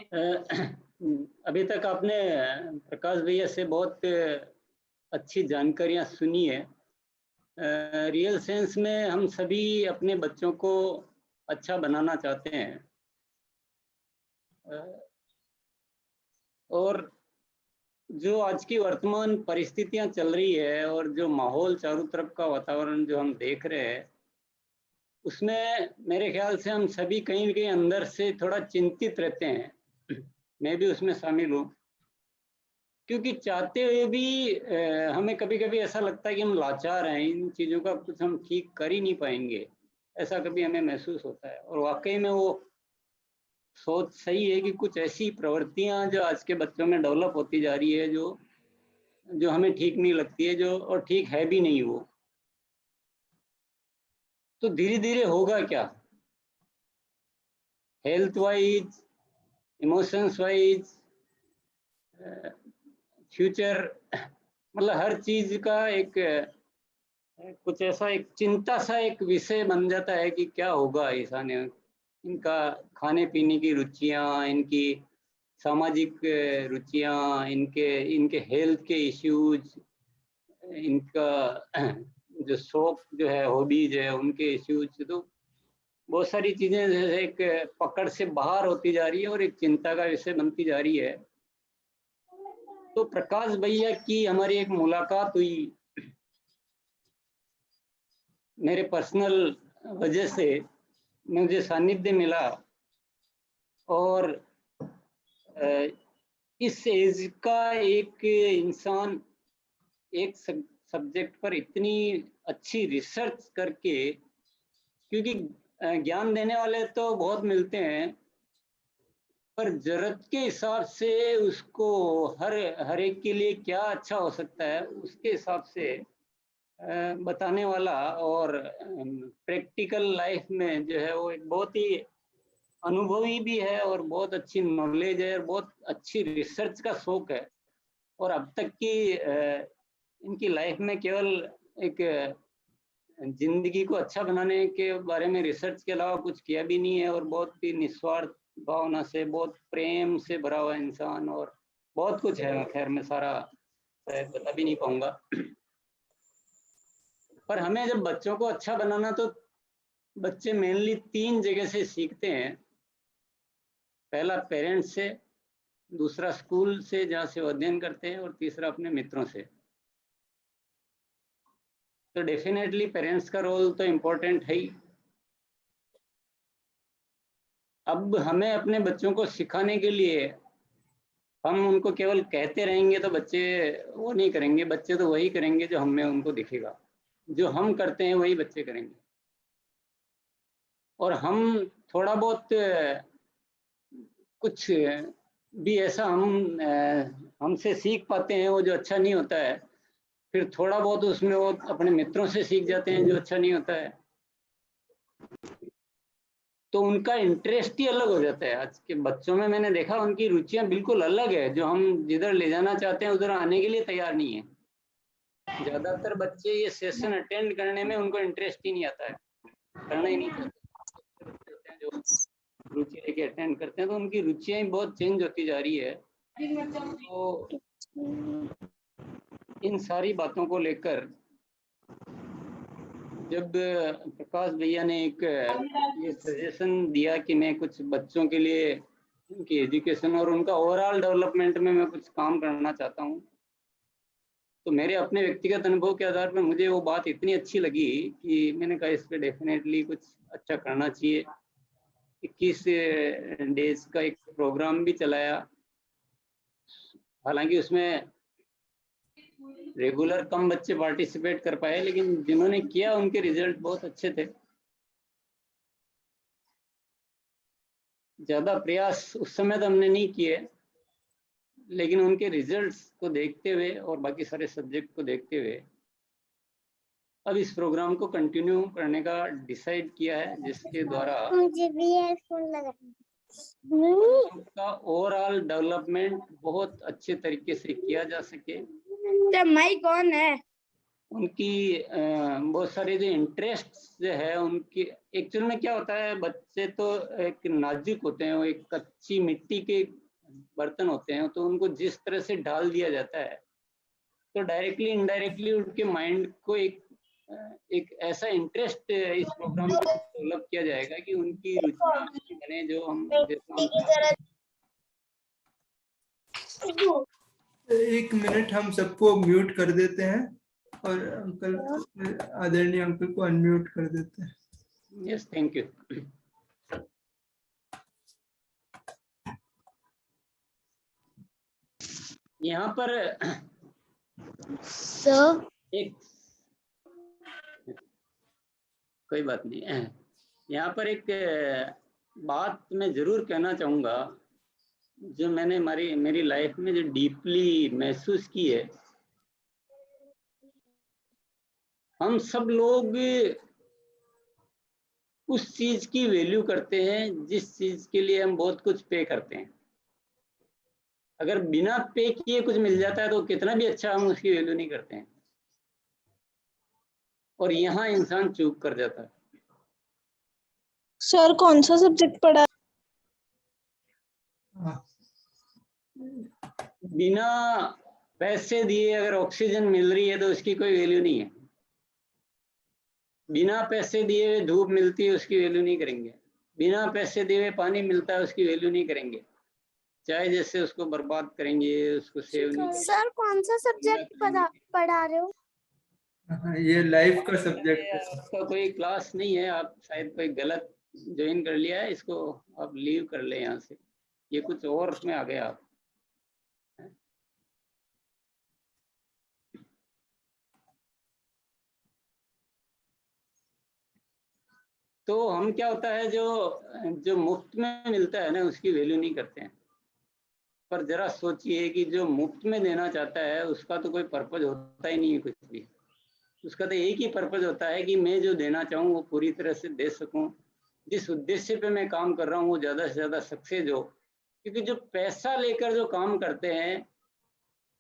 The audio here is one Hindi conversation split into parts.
अभी तक आपने प्रकाश भैया से बहुत अच्छी जानकारियां सुनी है। रियल सेंस में हम सभी अपने बच्चों को अच्छा बनाना चाहते हैं, और जो आज की वर्तमान परिस्थितियां चल रही है और जो माहौल चारों तरफ का वातावरण जो हम देख रहे हैं, उसमें मेरे ख्याल से हम सभी कहीं न कहीं अंदर से थोड़ा चिंतित रहते हैं। मैं भी उसमें शामिल हूँ, क्योंकि चाहते हुए भी हमें कभी-कभी ऐसा लगता है कि हम लाचार हैं, इन चीज़ों का कुछ हम ठीक कर ही नहीं पाएँगे, ऐसा कभी हमें महसूस होता है। और वाक़ई में वो सोच सही है कि कुछ ऐसी प्रवृत्तियाँ जो आज के बच्चों में डेवलप होती जा रही है, जो जो हमें ठीक नहीं लगती है, जो और ठीक है भी नहीं वो। तो धीरे-धीरे होगा क्या? Health wise, emotions wise, future, मतलब हर चीज़ का एक कुछ ऐसा एक चिंता सा एक विषय बन जाता है कि क्या होगा ऐसा ने इनका खाने पीने की रुचियाँ, इनकी सामाजिक रुचियाँ, इनके इनके हेल्थ के इश्यूज, इनका जो शौक जो है, हॉबीज है, उनके इश्यूज, तो बहुत सारी चीजें जैसे एक पकड़ से बाहर होती जा रही है और एक चिंता का विषय बनती जा रही है। तो प्रकाश भैया की हमारी एक मुलाकात हुई मेरे पर्सनल वजह से, मुझे सानिध्य मिला, और इस एज का एक इंसान एक सब्जेक्ट पर इतनी अच्छी रिसर्च करके, क्योंकि ज्ञान देने वाले तो बहुत मिलते हैं, पर जरूरत के हिसाब से उसको हर हर एक के लिए क्या अच्छा हो सकता है उसके हिसाब से बताने वाला, और प्रैक्टिकल लाइफ में जो है वो एक बहुत ही अनुभवी भी है, और बहुत अच्छी नॉलेज है, और बहुत अच्छी रिसर्च का शौक है। और अब तक की इनकी लाइफ में केवल एक जिंदगी को अच्छा बनाने के बारे में रिसर्च के अलावा कुछ किया भी नहीं है, और बहुत ही निस्वार्थ भावना से, बहुत प्रेम से भरा हुआ इंसान, और बहुत कुछ है। खैर मैं सारा शायद बता भी नहीं पाऊंगा। पर हमें जब बच्चों को अच्छा बनाना, तो बच्चे मेनली 3 जगह से सीखते हैं। पहला पेरेंट्स से, दूसरा स्कूल से जहाँ से वो अध्ययन करते हैं, और तीसरा अपने मित्रों से। तो डेफिनेटली पेरेंट्स का रोल तो इम्पोर्टेंट है ही। अब हमें अपने बच्चों को सिखाने के लिए हम उनको केवल कहते रहेंगे तो बच्चे वो नहीं करेंगे। बच्चे तो वही करेंगे जो हमें उनको दिखेगा, जो हम करते हैं वही बच्चे करेंगे। और हम थोड़ा बहुत कुछ भी ऐसा हमसे सीख पाते हैं वो जो अच्छा नहीं होता है, फिर थोड़ा बहुत उसमें वो अपने मित्रों से सीख जाते हैं जो अच्छा नहीं होता है, तो उनका इंटरेस्ट ही अलग हो जाता है। आज के बच्चों में मैंने देखा उनकी रुचियां बिल्कुल अलग है, जो हम जिधर ले जाना चाहते हैं उधर आने के लिए तैयार नहीं है। ज्यादातर बच्चे ये सेशन अटेंड करने में उनको इंटरेस्ट ही नहीं आता है, करना ही नहीं चाहते। बच्चे होते हैं जो रुचि लेके अटेंड करते हैं, तो उनकी रुचियां बहुत चेंज होती जा रही है। तो इन सारी बातों को लेकर जब प्रकाश भैया ने एक ये सजेशन दिया कि मैं कुछ बच्चों के लिए उनकी एजुकेशन और उनका ओवरऑल डेवलपमेंट में मैं कुछ काम करना चाहता हूँ, तो मेरे अपने व्यक्तिगत अनुभव के आधार पर मुझे वो बात इतनी अच्छी लगी कि मैंने कहा इस पे डेफिनेटली कुछ अच्छा करना चाहिए। 21 डेज का एक प्रोग्राम भी चलाया, हालांकि उसमें रेगुलर कम बच्चे पार्टिसिपेट कर पाए, लेकिन जिन्होंने किया उनके रिजल्ट बहुत अच्छे थे। ज्यादा प्रयास उस समय तो हमने नहीं किए, लेकिन उनके रिजल्ट्स को देखते हुए और बाकी सारे सब्जेक्ट को देखते हुए अब इस प्रोग्राम को कंटिन्यू करने का डिसाइड किया है, जिसके द्वारा मुझे भी ईयरफोन लगा का ओवरऑल डेवलपमेंट बहुत अच्छे तरीके से किया जा सके। माइक ऑन है। उनकी बहुत सारे जो इंटरेस्ट जो है उनकी, एक्चुअल में क्या होता है, बच्चे तो एक नाजुक होते हैं, वो एक कच्ची मिट्टी के बर्तन होते हैं, तो उनको जिस तरह से डाल दिया जाता है तो डायरेक्टली इनडायरेक्टली उनके माइंड को एक ऐसा इंटरेस्ट इस प्रोग्राम के डेवलप किया जाएगा कि उनकी रुचियां उसकी बने, जो हम जैसा हम चाहते हैं। एक मिनट, हम सबको म्यूट कर देते हैं और अंकल, आदरणीय अंकल को अनम्यूट कर देते हैं। Yes, thank you. यहाँ पर सर एक, कोई बात नहीं, यहाँ पर एक बात मैं जरूर कहना चाहूँगा, जो मैंने मेरी लाइफ में जो डीपली महसूस की है। हम सब लोग उस चीज की वैल्यू करते हैं जिस चीज के लिए हम बहुत कुछ पे करते हैं। अगर बिना पे किए कुछ मिल जाता है तो कितना भी अच्छा, हम उसकी वैल्यू नहीं करते हैं, और यहाँ इंसान चूक कर जाता है। सर कौन सा सब्जेक्ट पढ़ा? बिना पैसे दिए अगर ऑक्सीजन मिल रही है तो उसकी कोई वैल्यू नहीं है। बिना पैसे दिए हुए धूप मिलती है, उसकी वैल्यू नहीं करेंगे। बिना पैसे दिए हुए पानी मिलता है, उसकी वैल्यू नहीं करेंगे। चाहे जैसे उसको बर्बाद करेंगे, उसको सेव नहीं करेंगे। सर कौन सा सब्जेक्ट पढ़ा रहे हो? ये लाइफ का सब्जेक्ट है। आपका कोई क्लास नहीं है, आप शायद कोई गलत ज्वाइन कर लिया है, इसको आप लीव कर ले यहाँ से, ये कुछ और में आ गया आप। तो हम क्या होता है, जो मुफ्त में मिलता है ना, उसकी वैल्यू नहीं करते हैं। पर जरा सोचिए कि जो मुफ्त में देना चाहता है उसका तो कोई पर्पज होता ही नहीं है कुछ भी। उसका तो एक ही पर्पज होता है कि मैं जो देना चाहूँ वो पूरी तरह से दे सकूँ, जिस उद्देश्य पे मैं काम कर रहा हूँ वो ज़्यादा से ज़्यादा सक्सेस हो। क्योंकि जो पैसा लेकर जो काम करते हैं,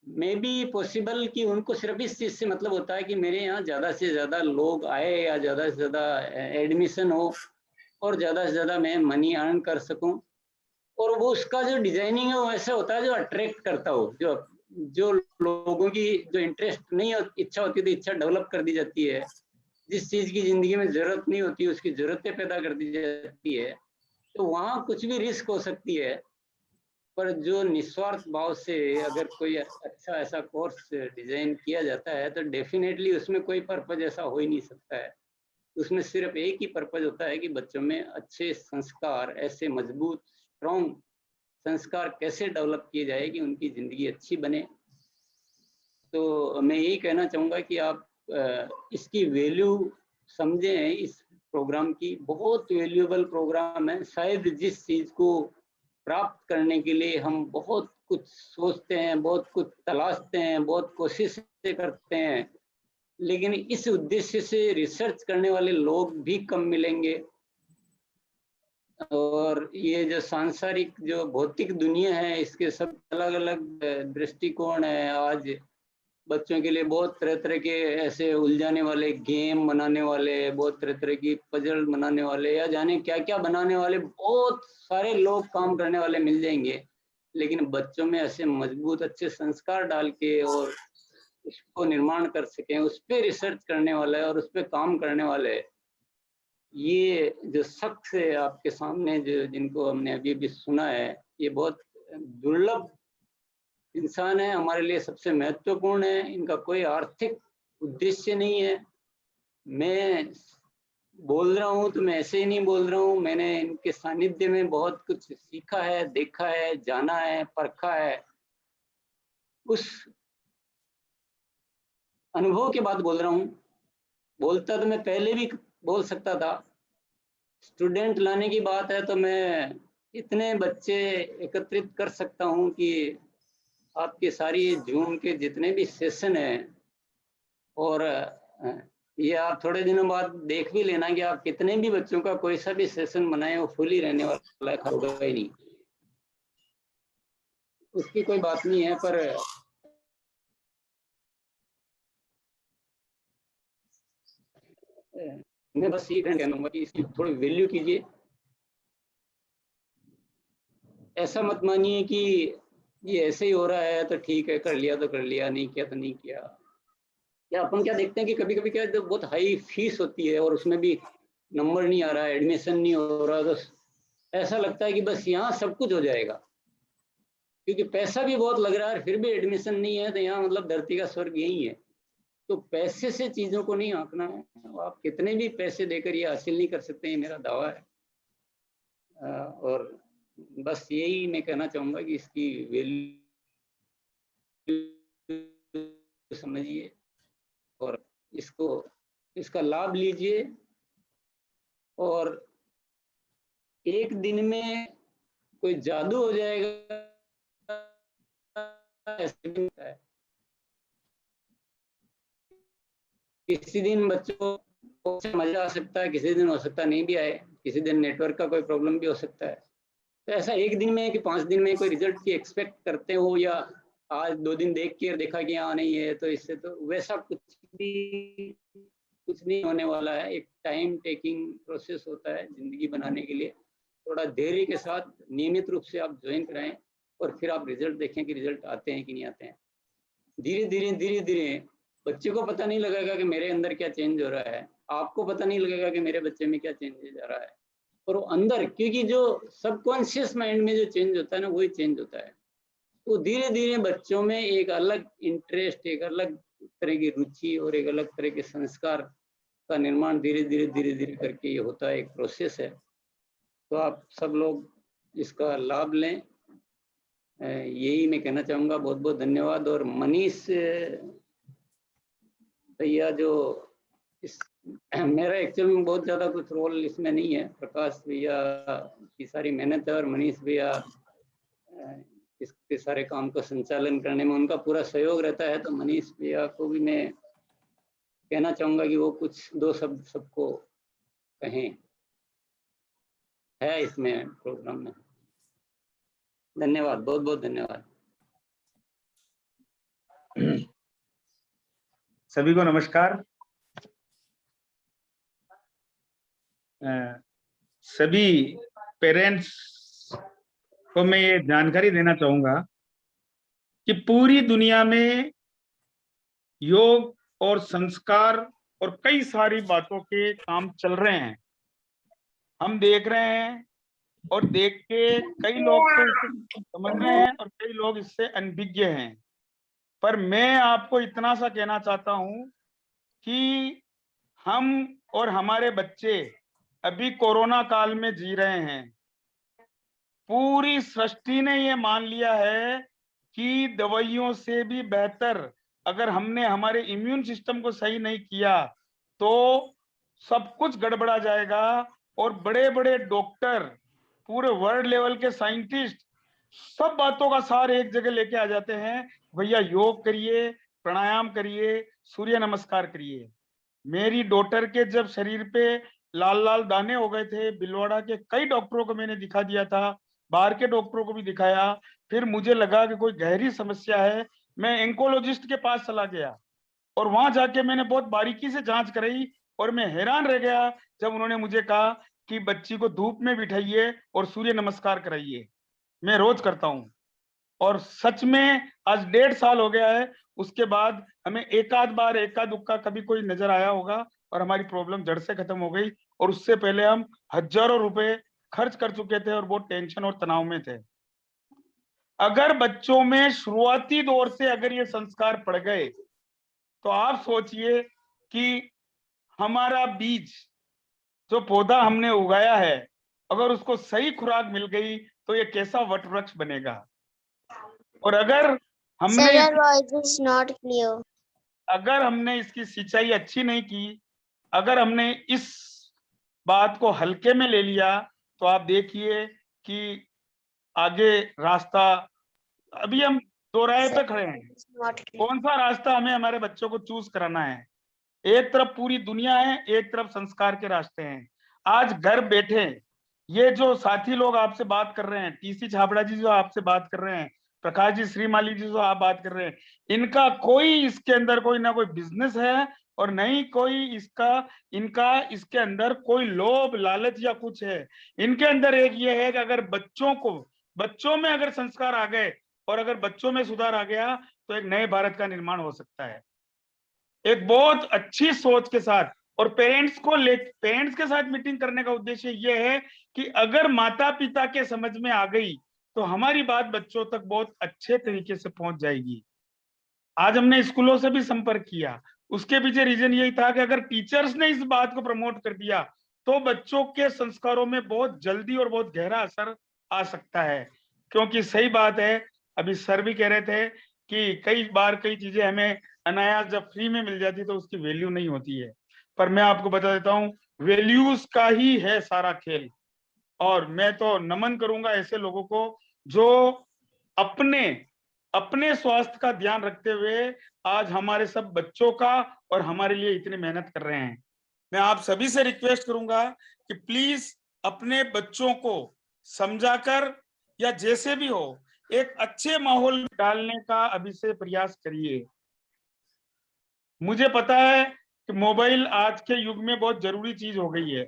मे बी पॉसिबल कि उनको सिर्फ इस चीज़ से मतलब होता है कि मेरे यहाँ ज़्यादा से ज़्यादा लोग आए, या ज़्यादा से ज़्यादा एडमिशन हो, और ज़्यादा से ज़्यादा मैं मनी अर्न कर सकूँ। और वो उसका जो डिजाइनिंग है वो ऐसा होता है जो अट्रैक्ट करता हो, जो लोगों की जो इंटरेस्ट नहीं इच्छा होती, तो इच्छा डेवलप कर दी जाती है। जिस चीज की जिंदगी में जरूरत नहीं होती उसकी जरूरतें पैदा कर दी जाती है। तो वहाँ कुछ भी रिस्क हो सकती है, पर जो निस्वार्थ भाव से अगर कोई अच्छा ऐसा कोर्स डिजाइन किया जाता है तो डेफिनेटली उसमें कोई पर्पज ऐसा हो ही नहीं सकता है। उसमें सिर्फ एक ही पर्पज होता है कि बच्चों में अच्छे संस्कार, ऐसे मजबूत स्ट्रॉन्ग संस्कार कैसे डेवलप किए जाए कि उनकी ज़िंदगी अच्छी बने। तो मैं यही कहना चाहूँगा कि आप इसकी वैल्यू समझें। इस प्रोग्राम की बहुत वैल्यूएबल प्रोग्राम है। शायद जिस चीज़ को प्राप्त करने के लिए हम बहुत कुछ सोचते हैं, बहुत कुछ तलाशते हैं, बहुत कोशिशें करते हैं, लेकिन इस उद्देश्य से रिसर्च करने वाले लोग भी कम मिलेंगे। और ये जो सांसारिक जो भौतिक दुनिया है, इसके सब अलग अलग दृष्टिकोण है। आज बच्चों के लिए बहुत तरह तरह के ऐसे उलझाने वाले गेम बनाने वाले, बहुत तरह तरह की पजल बनाने वाले, या जाने क्या क्या बनाने वाले बहुत सारे लोग काम करने वाले मिल जाएंगे। लेकिन बच्चों में ऐसे मजबूत अच्छे संस्कार डाल के और उसको निर्माण कर सकें, उस पर रिसर्च करने वाले और उस पर काम करने वाले, ये जो शख्स है आपके सामने, जो जिनको हमने अभी भी सुना है, ये बहुत दुर्लभ इंसान है, हमारे लिए सबसे महत्वपूर्ण है। इनका कोई आर्थिक उद्देश्य नहीं है। मैं बोल रहा हूँ तो मैं ऐसे ही नहीं बोल रहा हूँ, मैंने इनके सानिध्य में बहुत कुछ सीखा है, देखा है, जाना है, परखा है। उस अनुभव के बाद बोल रहा हूँ। बोलता तो मैं पहले भी बोल सकता था। स्टूडेंट लाने की बात है तो मैं इतने बच्चे एकत्रित कर सकता हूँ कि आपके सारी जूम के जितने भी सेशन हैं, और ये आप थोड़े दिनों बाद देख भी लेना कि आप कितने भी बच्चों का कोई सा भी सेशन बनाए, वो फुल ही रहने वाला होगा ही नहीं, उसकी कोई बात नहीं है। पर मैं बस ये कहना चाहूंगा कि इसकी थोड़ी वैल्यू कीजिए। ऐसा मत मानिए कि ये ऐसे ही हो रहा है तो ठीक है, कर लिया तो कर लिया, नहीं किया तो नहीं किया। या अपन क्या देखते हैं कि कभी कभी क्या है, बहुत हाई फीस होती है और उसमें भी नंबर नहीं आ रहा है, एडमिशन नहीं हो रहा, तो ऐसा लगता है कि बस यहाँ सब कुछ हो जाएगा, क्योंकि पैसा भी बहुत लग रहा है, फिर भी एडमिशन नहीं है, तो यहाँ मतलब धरती का स्वर्ग यही है। तो पैसे से चीजों को नहीं आंकना है। आप कितने भी पैसे देकर ये हासिल नहीं कर सकते, ये मेरा दावा है। और बस यही मैं कहना चाहूंगा कि इसकी वैल्यू समझिए और इसका लाभ लीजिए। और एक दिन में कोई जादू हो जाएगा ऐसा नहीं होता है। किसी दिन बच्चों को मजा आ सकता है, किसी दिन हो सकता नहीं भी आए, किसी दिन नेटवर्क का कोई प्रॉब्लम भी हो सकता है। तो ऐसा एक दिन में कि 5 दिन में कोई रिजल्ट की एक्सपेक्ट करते हो, या आज 2 दिन देख के देखा कि हाँ नहीं है, तो इससे तो वैसा कुछ नहीं होने वाला है। एक टाइम टेकिंग प्रोसेस होता है जिंदगी बनाने के लिए। थोड़ा धैर्य के साथ नियमित रूप से आप ज्वाइन कराएं और फिर आप रिजल्ट देखें कि रिजल्ट आते हैं कि नहीं आते हैं। धीरे धीरे बच्चे को पता नहीं लगेगा कि मेरे अंदर क्या चेंज हो रहा है, आपको पता नहीं लगेगा कि मेरे बच्चे में क्या चेंज जा रहा है। और वो अंदर, क्योंकि जो सबकॉन्शियस माइंड में जो चेंज होता है ना, वही चेंज होता है। तो धीरे धीरे बच्चों में एक अलग इंटरेस्ट, एक अलग तरह की रुचि और एक अलग तरह के संस्कार का निर्माण धीरे धीरे करके ये होता है, एक प्रोसेस है। तो आप सब लोग इसका लाभ लें, यही मैं कहना चाहूँगा। बहुत बहुत धन्यवाद। और मनीष भैया जो इस मेरा एक्चुअल में बहुत ज़्यादा कुछ रोल इसमें नहीं है, प्रकाश भैया की सारी मेहनत है और मनीष भैया इसके सारे काम को संचालन करने में उनका पूरा सहयोग रहता है। तो मनीष भैया को भी मैं कहना चाहूँगा कि वो कुछ 2 शब्द सबको कहें, है इसमें प्रोग्राम में। धन्यवाद, बहुत बहुत धन्यवाद। सभी को नमस्कार। सभी पेरेंट्स को मैं ये जानकारी देना चाहूंगा कि पूरी दुनिया में योग और संस्कार और कई सारी बातों के काम चल रहे हैं, हम देख रहे हैं। और देख के कई लोग तो इससे समझ रहे हैं और कई लोग इससे अनभिज्ञ हैं। पर मैं आपको इतना सा कहना चाहता हूं कि हम और हमारे बच्चे अभी कोरोना काल में जी रहे हैं। पूरी सृष्टि ने ये मान लिया है कि दवाइयों से भी बेहतर अगर हमने हमारे इम्यून सिस्टम को सही नहीं किया तो सब कुछ गड़बड़ा जाएगा। और बड़े बड़े डॉक्टर, पूरे वर्ल्ड लेवल के साइंटिस्ट सब बातों का सार एक जगह लेके आ जाते हैं, भैया योग करिए, प्राणायाम करिए, सूर्य नमस्कार करिए। मेरी डॉटर के जब शरीर पे लाल लाल दाने हो गए थे, बिलवाड़ा के कई डॉक्टरों को मैंने दिखा दिया था, बाहर के डॉक्टरों को भी दिखाया। फिर मुझे लगा कि कोई गहरी समस्या है, मैं एंकोलॉजिस्ट के पास चला गया और वहां जाके मैंने बहुत बारीकी से जांच कराई। और मैं हैरान रह गया जब उन्होंने मुझे कहा कि बच्ची को धूप में बिठाइए और सूर्य नमस्कार कराइए। मैं रोज करता हूँ और सच में आज 1.5 साल हो गया है। उसके बाद हमें एकाध बार एका दुक्का कभी कोई नजर आया होगा और हमारी प्रॉब्लम जड़ से खत्म हो गई। और उससे पहले हम हजारों रुपए खर्च कर चुके थे और बहुत टेंशन और तनाव में थे। अगर बच्चों में शुरुआती दौर से अगर ये संस्कार पड़ गए तो आप सोचिए कि हमारा बीज, जो पौधा हमने उगाया है, अगर उसको सही खुराक मिल गई तो ये कैसा वट वृक्ष बनेगा। और अगर हमने इसकी सिंचाई अच्छी नहीं की, अगर हमने इस बात को हल्के में ले लिया, तो आप देखिए कि आगे रास्ता, अभी हम दोराहे पे खड़े हैं, कौन सा रास्ता हमें हमारे बच्चों को चूज कराना है। एक तरफ पूरी दुनिया है, एक तरफ संस्कार के रास्ते हैं। आज घर बैठे ये जो साथी लोग आपसे बात कर रहे हैं, टीसी छाबड़ा जी जो आपसे बात कर रहे हैं, प्रकाश जी श्रीमाली जी जो आप बात कर रहे हैं, इनका कोई इसके अंदर कोई ना कोई बिजनेस है और न ही कोई इनका इसके अंदर कोई लोभ लालच या कुछ है। इनके अंदर एक ये है कि अगर बच्चों में अगर संस्कार आ गए और अगर बच्चों में सुधार आ गया तो एक नए भारत का निर्माण हो सकता है, एक बहुत अच्छी सोच के साथ। और पेरेंट्स के साथ मीटिंग करने का उद्देश्य ये है कि अगर माता पिता के समझ में आ गई तो हमारी बात बच्चों तक बहुत अच्छे तरीके से पहुंच जाएगी। आज हमने स्कूलों से भी संपर्क किया, उसके पीछे रीजन यही था कि अगर टीचर्स ने इस बात को प्रमोट कर दिया तो बच्चों के संस्कारों में बहुत जल्दी और बहुत गहरा असर आ सकता है। क्योंकि सही बात है, अभी सर भी कह रहे थे कि कई बार कई चीजें हमें अनायास जब फ्री में मिल जाती तो उसकी वैल्यू नहीं होती है, पर मैं आपको बता देता हूँ वैल्यूज का ही है सारा खेल। और मैं तो नमन करूंगा ऐसे लोगों को जो अपने स्वास्थ्य का ध्यान रखते हुए आज हमारे सब बच्चों का और हमारे लिए इतनी मेहनत कर रहे हैं। मैं आप सभी से रिक्वेस्ट करूंगा कि प्लीज अपने बच्चों को समझाकर या जैसे भी हो एक अच्छे माहौल में डालने का अभी से प्रयास करिए। मुझे पता है कि मोबाइल आज के युग में बहुत जरूरी चीज हो गई है,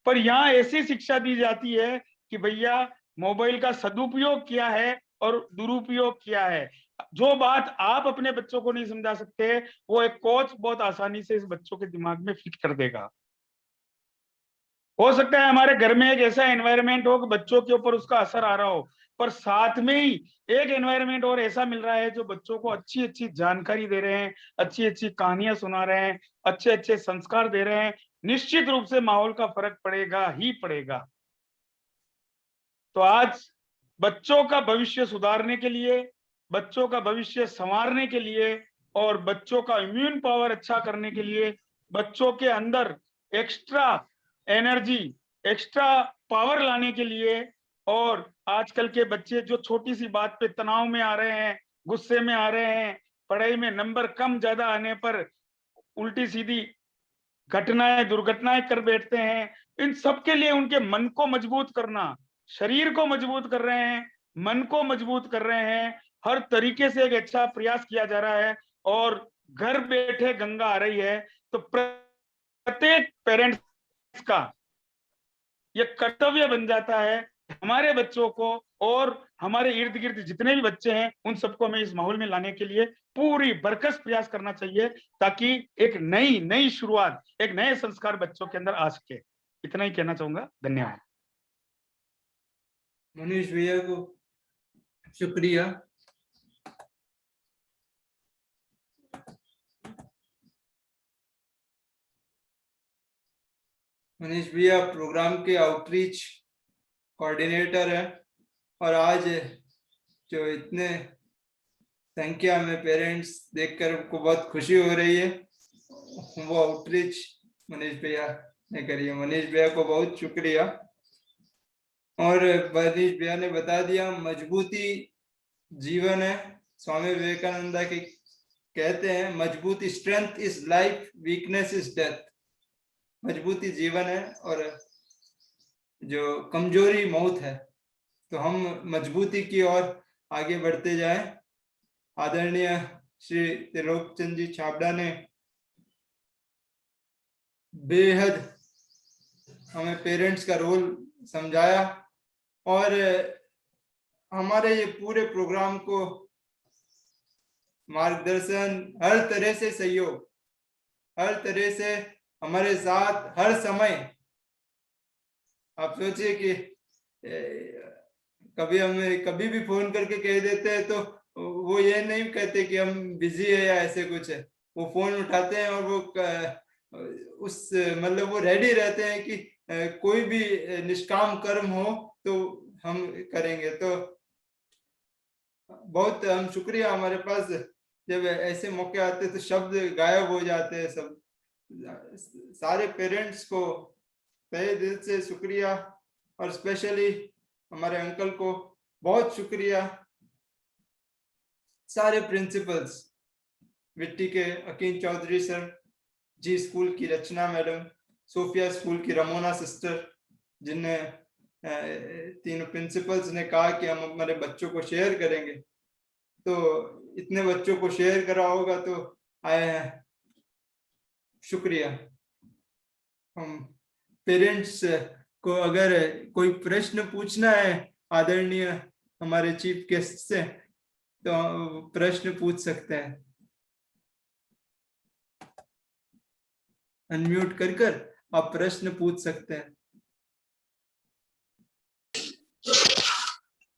पर यहाँ ऐसी शिक्षा दी जाती है कि भैया मोबाइल का सदुपयोग क्या है और दुरुपयोग क्या है। जो बात आप अपने बच्चों को नहीं समझा सकते वो एक कोच बहुत आसानी से इस बच्चों के दिमाग में फिट कर देगा। हो सकता है हमारे घर में एक ऐसा एनवायरनमेंट हो कि बच्चों के ऊपर उसका असर आ रहा हो, पर साथ में ही एक एनवायरनमेंट और ऐसा मिल रहा है जो बच्चों को अच्छी अच्छी जानकारी दे रहे हैं, अच्छी अच्छी कहानियां सुना रहे हैं, अच्छे अच्छे संस्कार दे रहे हैं। निश्चित रूप से माहौल का फर्क पड़ेगा ही पड़ेगा। तो आज बच्चों का भविष्य सुधारने के लिए, बच्चों का भविष्य संवारने के लिए और बच्चों का इम्यून पावर अच्छा करने के लिए, बच्चों के अंदर एक्स्ट्रा एनर्जी, एक्स्ट्रा पावर लाने के लिए, और आजकल के बच्चे जो छोटी सी बात पे तनाव में आ रहे हैं, गुस्से में आ रहे हैं, पढ़ाई में नंबर कम ज्यादा आने पर उल्टी सीधी घटनाएं दुर्घटनाएं कर बैठते हैं, इन सब के लिए उनके मन को मजबूत करना, शरीर को मजबूत कर रहे हैं, मन को मजबूत कर रहे हैं, हर तरीके से एक अच्छा प्रयास किया जा रहा है। और घर बैठे गंगा आ रही है, तो प्रत्येक पेरेंट्स का ये कर्तव्य बन जाता है हमारे बच्चों को और हमारे इर्द गिर्द जितने भी बच्चे हैं उन सबको हमें इस माहौल में लाने के लिए पूरी बरकस प्रयास करना चाहिए, ताकि एक नई शुरुआत, एक नए संस्कार बच्चों के अंदर आ सके। इतना ही कहना चाहूंगा। धन्यवाद। मनीष भैया को शुक्रिया। मनीष भैया प्रोग्राम के आउटरीच कोऑर्डिनेटर है और आज जो इतने संख्या में पेरेंट्स देखकर को बहुत खुशी हो रही है, वो आउटरीच मनीष भैया ने करी है। मनीष भैया को बहुत शुक्रिया। और मनीष भैया ने बता दिया मजबूती जीवन है। स्वामी विवेकानंद के कहते हैं मजबूती, strength is life, weakness is death. मजबूती जीवन है और जो कमजोरी मौत है। तो हम मजबूती की ओर आगे बढ़ते जाएं। आदरणीय श्री त्रिलोकचंद जी छाबड़ा ने बेहद हमें पेरेंट्स का रोल समझाया और हमारे ये पूरे प्रोग्राम को मार्गदर्शन, हर तरह से सहयोग, हर तरह से हमारे साथ हर समय। आप सोचिए कि कभी हमें कभी भी फोन करके कह देते हैं तो वो ये नहीं कहते कि हम बिजी है या ऐसे कुछ है, वो फोन उठाते हैं और वो उस मतलब वो रेडी रहते हैं कि कोई भी निष्काम कर्म हो तो हम करेंगे। तो बहुत हम शुक्रिया, हमारे पास जब ऐसे मौके आते तो शब्द गायब हो जाते हैं सब। सारे पेरेंट्स को तहे दिल से शुक्रिया और स्पेशली हमारे अंकल को बहुत शुक्रिया। सारे प्रिंसिपल्स, विट्टी के अकीन चौधरी सर जी, स्कूल की रचना मैडम, सोफिया स्कूल की रमोना सिस्टर, जिनने तीनों प्रिंसिपल्स ने कहा कि हम हमारे बच्चों को शेयर करेंगे, तो इतने बच्चों को शेयर करा होगा तो आई शुक्रिया। हम पेरेंट्स को अगर कोई प्रश्न पूछना है आदरणीय हमारे चीफ गेस्ट से तो प्रश्न पूछ सकते हैं, अनम्यूट कर आप प्रश्न पूछ सकते हैं।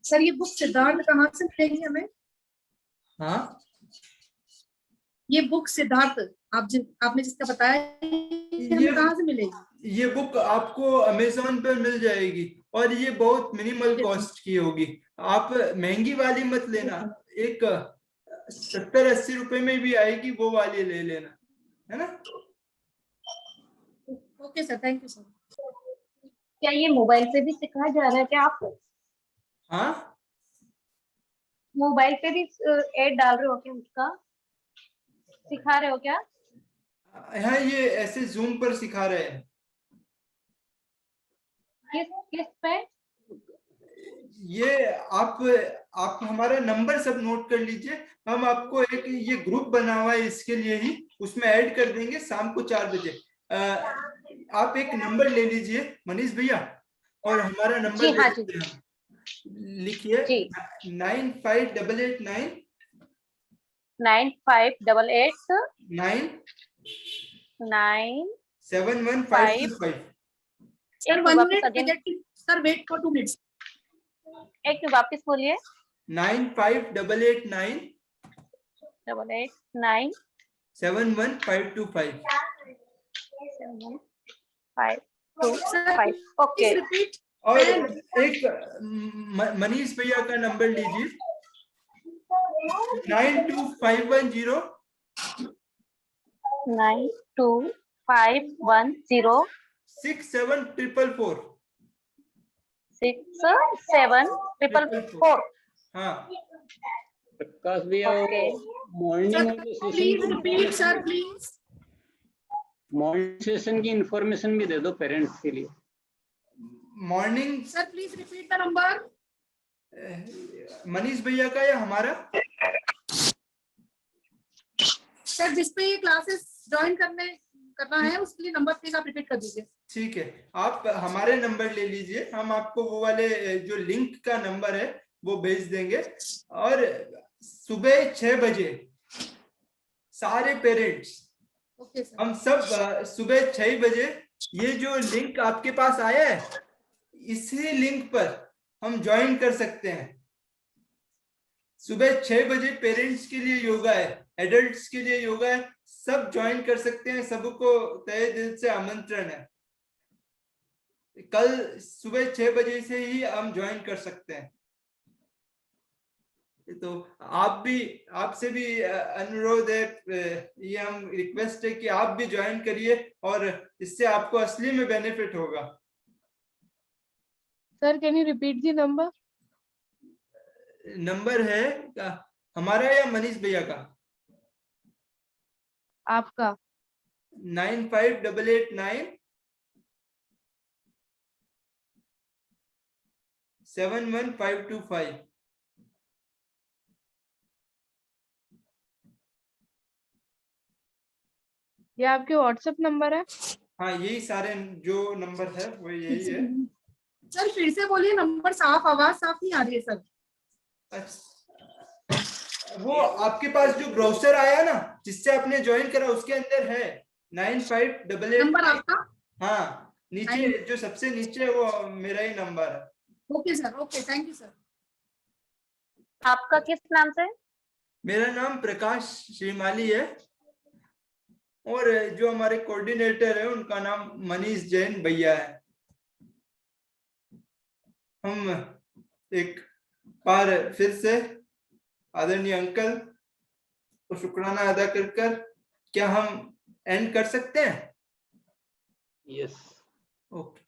सर ये बुक सिद्धार्थ कहाँ से मिलेगी हमें? हाँ, ये बुक सिद्धार्थ आपने जिसका बताया हमें कहाँ से मिलेगी? ये बुक आपको अमेज़न पे मिल जाएगी और ये बहुत मिनिमल कॉस्ट की होगी। आप महंगी वाली मत लेना, एक 70-80 रुपए में भी आएगी, वो वाली ले लेना, है ना? Okay sir, thank you sir. क्या ये मोबाइल पे भी सिखाया जा रहा है क्या आप? हाँ, मोबाइल पे भी ऐड डाल रहे हो क्या, उसका सिखा रहे हो क्या? हाँ, ये ऐसे जूम पर सिखा रहे हैं। किस पे? ये आप हमारा नंबर सब नोट कर लीजिए, हम आपको एक ये ग्रुप बना हुआ है इसके लिए ही, उसमें ऐड कर देंगे शाम को 4 बजे। आप एक नंबर ले लीजिए मनीष भैया और हमारा नंबर जी हाँ जी, लिखिए 9588 9588 9 71525। Sir 1 minute, sir wait for 2 minutes. एक वापस बोलिए। 9588 889 71525। 71525। Okay, repeat. और एक मनीष भैया का नंबर लीजिए 92510 92510 67444। 67444। हाँ, प्रकाश भैया okay. Morning please repeat sir, please. Morning session की इंफॉर्मेशन भी दे दो पेरेंट्स के लिए। Morning sir please repeat the number. Manish भैया का या हमारा? सर जिस पे ये क्लासेस ज्वाइन करना है उसके लिए नंबर प्लीज आप रिपीट कर दीजिए। ठीक है, आप हमारे नंबर ले लीजिए, हम आपको वो वाले जो लिंक का नंबर है वो भेज देंगे। और सुबह 6 बजे सारे पेरेंट्स, ओके सर। हम सब सुबह 6 बजे, ये जो लिंक आपके पास आया है इसी लिंक पर हम ज्वाइन कर सकते हैं। सुबह 6 बजे पेरेंट्स के लिए योगा है, एडल्ट्स के लिए योगा है, सब ज्वाइन कर सकते हैं, सबको तहे दिल से आमंत्रण है। कल सुबह 6 बजे से ही हम ज्वाइन कर सकते हैं। तो आपसे भी अनुरोध है, ये हम रिक्वेस्ट है कि आप भी ज्वाइन करिए और इससे आपको असली में बेनिफिट होगा। Sir can you repeat the number? Number है हमारा या मनीष भैया का? आपका। 9588 71525। ये आपके व्हाट्सएप नंबर है? हाँ, यही सारे जो नंबर है वो यही है। सर फिर से बोलिए नंबर, साफ आवाज साफ नहीं आ रही है सर। वो आपके पास जो ब्राउजर आया ना जिससे आपने ज्वाइन करा उसके अंदर है 9588 नंबर आपका? हाँ, नीचे जो सबसे नीचे है वो मेरा ही नंबर है। Okay sir, okay, thank you sir. आपका किस नाम से? मेरा नाम प्रकाश श्रीमाली है और जो हमारे कोऑर्डिनेटर है उनका नाम मनीष जैन भैया है। हम एक बार फिर से आदरणीय अंकल को शुक्राना अदा कर क्या हम एंड कर सकते हैं? यस। ओके।